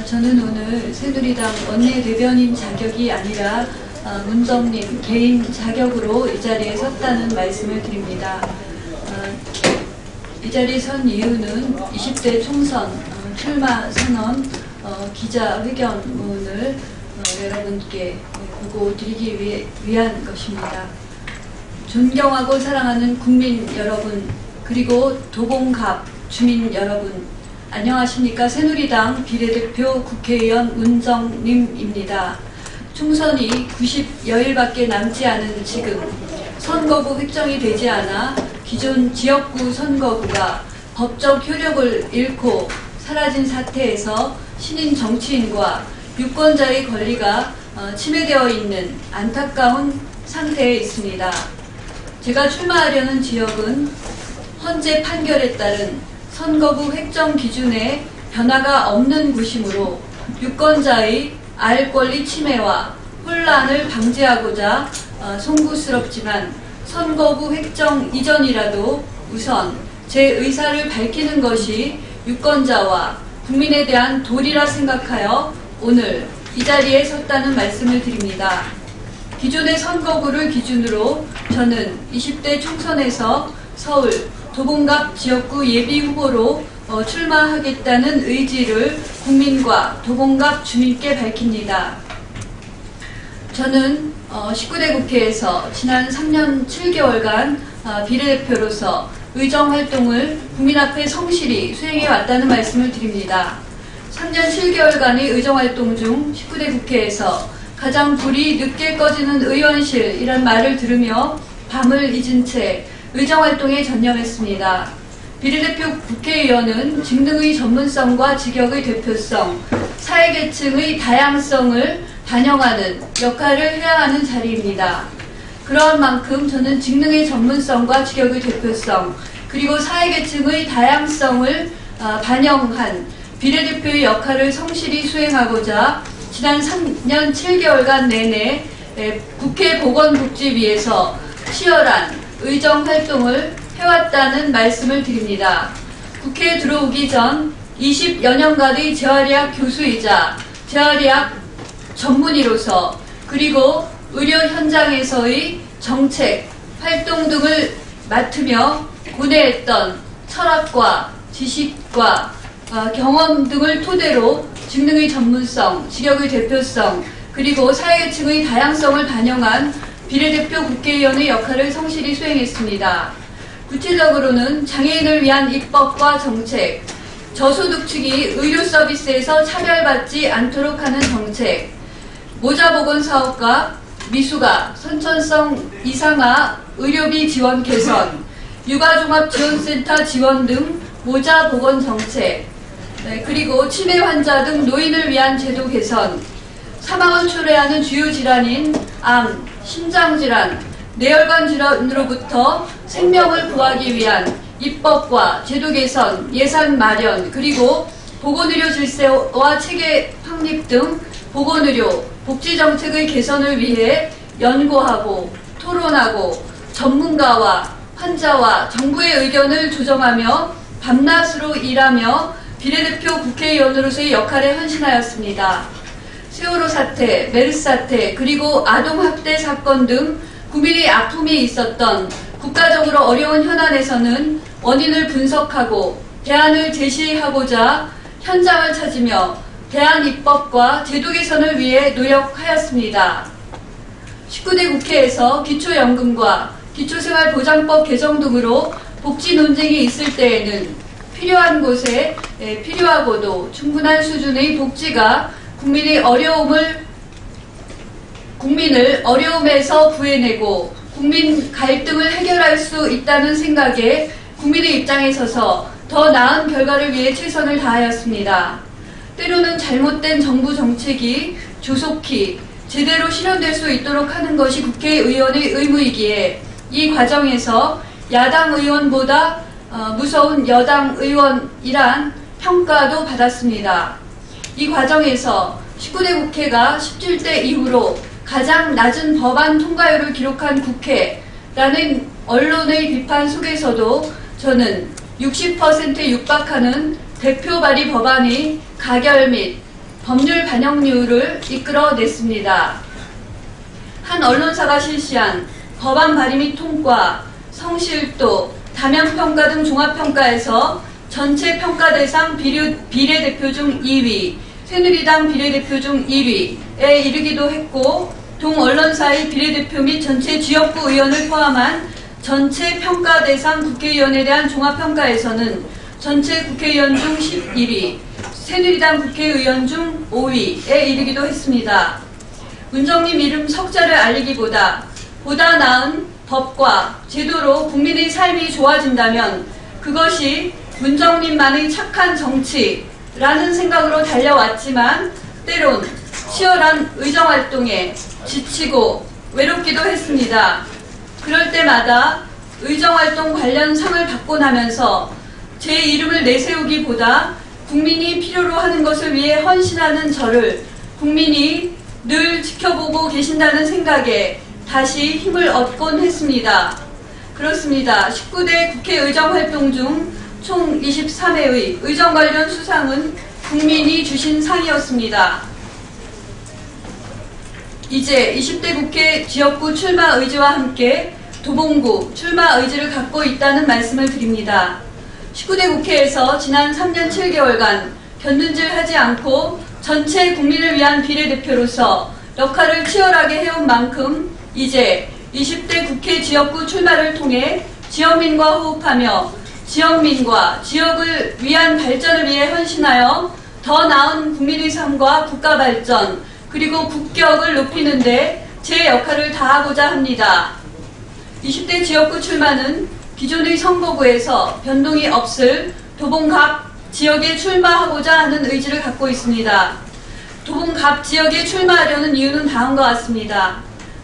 저는 오늘 새누리당 원내대변인 자격이 아니라 문정님 개인 자격으로 이 자리에 섰다는 말씀을 드립니다. 이 자리에 선 이유는 20대 총선 출마 선언 기자회견문을 여러분께 보고 드리기 위한 것입니다. 존경하고 사랑하는 국민 여러분, 그리고 도봉갑 주민 여러분, 안녕하십니까. 새누리당 비례대표 국회의원 문정림입니다. 총선이 90여일밖에 남지 않은 지금 선거구 획정이 되지 않아 기존 지역구 선거구가 법적 효력을 잃고 사라진 사태에서 신인 정치인과 유권자의 권리가 침해되어 있는 안타까운 상태에 있습니다. 제가 출마하려는 지역은 헌재 판결에 따른 선거구 획정 기준에 변화가 없는 곳이므로 유권자의 알 권리 침해와 혼란을 방지하고자 송구스럽지만 선거구 획정 이전이라도 우선 제 의사를 밝히는 것이 유권자와 국민에 대한 도리라 생각하여 오늘 이 자리에 섰다는 말씀을 드립니다. 기존의 선거구를 기준으로 저는 20대 총선에서 서울 도봉갑 지역구 예비후보로 출마하겠다는 의지를 국민과 도봉갑 주민께 밝힙니다. 저는 19대 국회에서 지난 3년 7개월간 비례대표로서 의정활동을 국민 앞에 성실히 수행해왔다는 말씀을 드립니다. 3년 7개월간의 의정활동 중 19대 국회에서 가장 불이 늦게 꺼지는 의원실이란 말을 들으며 밤을 잊은 채 의정활동에 전념했습니다. 비례대표 국회의원은 직능의 전문성과 직역의 대표성, 사회계층의 다양성을 반영하는 역할을 해야 하는 자리입니다. 그러한 만큼 저는 직능의 전문성과 직역의 대표성, 그리고 사회계층의 다양성을 반영한 비례대표의 역할을 성실히 수행하고자 지난 3년 7개월간 내내 국회 보건복지위에서 치열한 의정활동을 해왔다는 말씀을 드립니다. 국회에 들어오기 전 20여 년간의 재활의학 교수이자 재활의학 전문의로서 그리고 의료 현장에서의 정책, 활동 등을 맡으며 고뇌했던 철학과 지식과 경험 등을 토대로 직능의 전문성, 직역의 대표성, 그리고 사회계층의 다양성을 반영한 비례대표 국회의원의 역할을 성실히 수행했습니다. 구체적으로는 장애인을 위한 입법과 정책, 저소득층이 의료 서비스에서 차별받지 않도록 하는 정책, 모자보건사업과 미수가, 선천성 이상화 의료비 지원 개선, 육아종합지원센터 지원 등 모자보건 정책, 그리고 치매 환자 등 노인을 위한 제도 개선, 사망을 초래하는 주요 질환인 암, 심장질환, 뇌혈관 질환으로부터 생명을 구하기 위한 입법과 제도 개선, 예산 마련, 그리고 보건의료 질서와 체계 확립 등 보건의료, 복지정책의 개선을 위해 연구하고 토론하고 전문가와 환자와 정부의 의견을 조정하며 밤낮으로 일하며 비례대표 국회의원으로서의 역할에 헌신하였습니다. 세월호 사태, 메르스 사태, 그리고 아동학대 사건 등 국민의 아픔이 있었던 국가적으로 어려운 현안에서는 원인을 분석하고 대안을 제시하고자 현장을 찾으며 대안 입법과 제도 개선을 위해 노력하였습니다. 19대 국회에서 기초연금과 기초생활보장법 개정 등으로 복지 논쟁이 있을 때에는 필요한 곳에 필요하고도 충분한 수준의 복지가 국민을 어려움에서 구해내고 국민 갈등을 해결할 수 있다는 생각에 국민의 입장에 서서 더 나은 결과를 위해 최선을 다하였습니다. 때로는 잘못된 정부 정책이 조속히 제대로 실현될 수 있도록 하는 것이 국회의원의 의무이기에 이 과정에서 야당 의원보다 무서운 여당 의원이란 평가도 받았습니다. 이 과정에서 19대 국회가 17대 이후로 가장 낮은 법안 통과율을 기록한 국회라는 언론의 비판 속에서도 저는 60%에 육박하는 대표 발의 법안이 가결 및 법률 반영률을 이끌어냈습니다. 한 언론사가 실시한 법안 발의 및 통과, 성실도, 다면평가 등 종합평가에서 전체 평가 대상 비례대표 중 2위, 새누리당 비례대표 중 1위에 이르기도 했고, 동 언론사의 비례대표 및 전체 지역구 의원을 포함한 전체 평가 대상 국회의원에 대한 종합평가에서는 전체 국회의원 중 11위, 새누리당 국회의원 중 5위에 이르기도 했습니다. 문정님 이름 석자를 알리기보다 보다 나은 법과 제도로 국민의 삶이 좋아진다면 그것이 문정님만의 착한 정치라는 생각으로 달려왔지만 때론 치열한 의정활동에 지치고 외롭기도 했습니다. 그럴 때마다 의정활동 관련 상을 받고 나면서 제 이름을 내세우기보다 국민이 필요로 하는 것을 위해 헌신하는 저를 국민이 늘 지켜보고 계신다는 생각에 다시 힘을 얻곤 했습니다. 그렇습니다. 19대 국회 의정활동 중 총 23회의 의정 관련 수상은 국민이 주신 상이었습니다. 이제 20대 국회 지역구 출마 의지와 함께 도봉구 출마 의지를 갖고 있다는 말씀을 드립니다. 19대 국회에서 지난 3년 7개월간 견눈질하지 않고 전체 국민을 위한 비례대표로서 역할을 치열하게 해온 만큼 이제 20대 국회 지역구 출마를 통해 지역민과 호흡하며 지역민과 지역을 위한 발전을 위해 헌신하여 더 나은 국민의 삶과 국가 발전 그리고 국격을 높이는 데 제 역할을 다하고자 합니다. 20대 지역구 출마는 기존의 선거구에서 변동이 없을 도봉갑 지역에 출마하고자 하는 의지를 갖고 있습니다. 도봉갑 지역에 출마하려는 이유는 다음과 같습니다.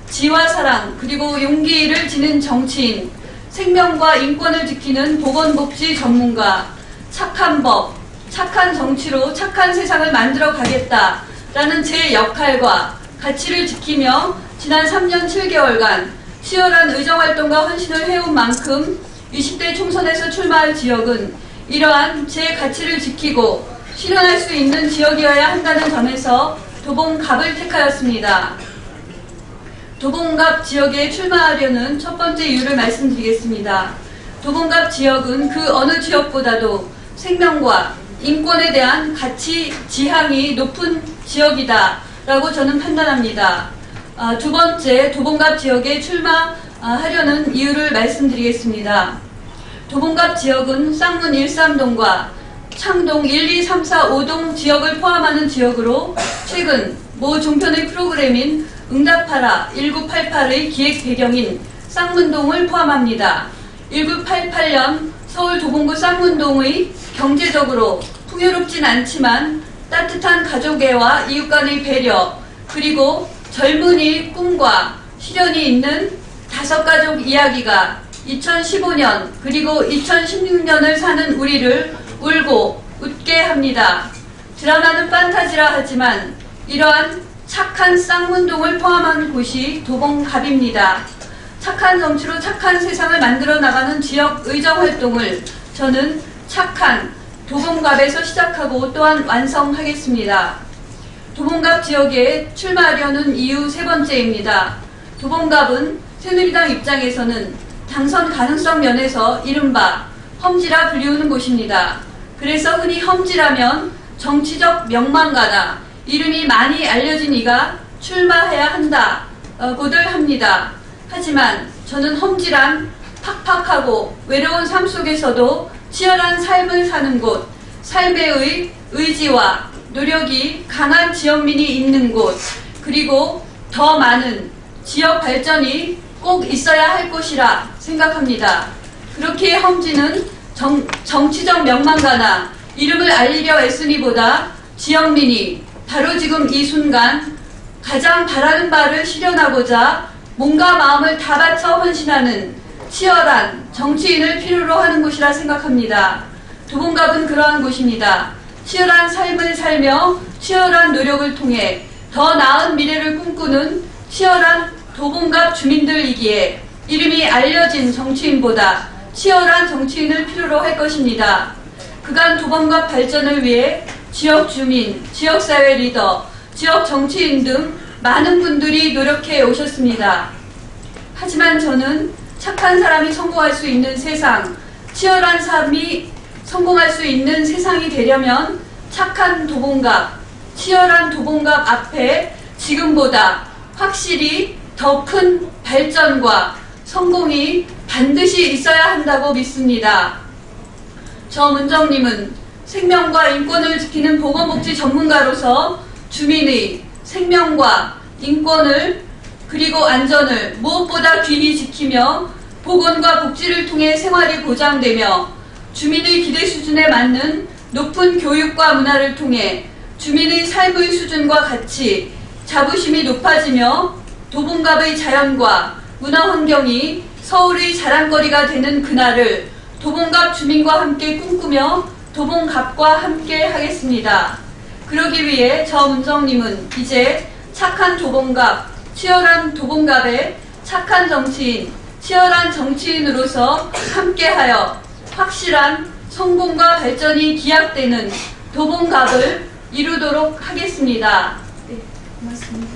지와 사랑 그리고 용기를 지닌 정치인, 생명과 인권을 지키는 보건복지 전문가, 착한 법, 착한 정치로 착한 세상을 만들어 가겠다라는 제 역할과 가치를 지키며 지난 3년 7개월간 치열한 의정활동과 헌신을 해온 만큼 20대 총선에서 출마할 지역은 이러한 제 가치를 지키고 실현할 수 있는 지역이어야 한다는 점에서 도봉갑을 택하였습니다. 도봉갑 지역에 출마하려는 첫 번째 이유를 말씀드리겠습니다. 도봉갑 지역은 그 어느 지역보다도 생명과 인권에 대한 가치 지향이 높은 지역이다라고 저는 판단합니다. 두 번째, 도봉갑 지역에 출마하려는 이유를 말씀드리겠습니다. 도봉갑 지역은 쌍문 13동과 창동 1, 2, 3, 4, 5동 지역을 포함하는 지역으로 최근 모 종편의 프로그램인 응답하라 1988의 기획 배경인 쌍문동을 포함합니다. 1988년 서울 도봉구 쌍문동의 경제적으로 풍요롭진 않지만 따뜻한 가족애와 이웃 간의 배려 그리고 젊은이의 꿈과 실현이 있는 다섯 가족 이야기가 2015년 그리고 2016년을 사는 우리를 울고 웃게 합니다. 드라마는 판타지라 하지만 이러한 착한 쌍문동을 포함한 곳이 도봉갑입니다. 착한 정치로 착한 세상을 만들어 나가는 지역 의정활동을 저는 착한 도봉갑에서 시작하고 또한 완성하겠습니다. 도봉갑 지역에 출마하려는 이유 세 번째입니다. 도봉갑은 새누리당 입장에서는 당선 가능성 면에서 이른바 험지라 불리우는 곳입니다. 그래서 흔히 험지라면 정치적 명망가다, 이름이 많이 알려진 이가 출마해야 한다고들 합니다. 하지만 저는 험지란 팍팍하고 외로운 삶 속에서도 치열한 삶을 사는 곳, 삶의 의지와 노력이 강한 지역민이 있는 곳, 그리고 더 많은 지역 발전이 꼭 있어야 할 곳이라 생각합니다. 그렇게 험지는 정치적 명망가나 이름을 알리려 애쓰니보다 지역민이 바로 지금 이 순간 가장 바라는 바를 실현하고자 몸과 마음을 다 바쳐 헌신하는 치열한 정치인을 필요로 하는 곳이라 생각합니다. 도봉갑은 그러한 곳입니다. 치열한 삶을 살며 치열한 노력을 통해 더 나은 미래를 꿈꾸는 치열한 도봉갑 주민들이기에 이름이 알려진 정치인보다 치열한 정치인을 필요로 할 것입니다. 그간 도봉갑 발전을 위해 지역 주민, 지역사회 리더, 지역 정치인 등 많은 분들이 노력해 오셨습니다. 하지만 저는 착한 사람이 성공할 수 있는 세상, 치열한 삶이 성공할 수 있는 세상이 되려면 착한 도봉갑, 치열한 도봉갑 앞에 지금보다 확실히 더 큰 발전과 성공이 반드시 있어야 한다고 믿습니다. 저 문정님은 생명과 인권을 지키는 보건복지 전문가로서 주민의 생명과 인권을 그리고 안전을 무엇보다 귀히 지키며 보건과 복지를 통해 생활이 보장되며 주민의 기대 수준에 맞는 높은 교육과 문화를 통해 주민의 삶의 수준과 가치, 자부심이 높아지며 도봉갑의 자연과 문화 환경이 서울의 자랑거리가 되는 그날을 도봉갑 주민과 함께 꿈꾸며 도봉갑과 함께 하겠습니다. 그러기 위해 저 문정님은 이제 착한 도봉갑, 치열한 도봉갑의 착한 정치인, 치열한 정치인으로서 함께하여 확실한 성공과 발전이 기약되는 도봉갑을 이루도록 하겠습니다. 네, 고맙습니다.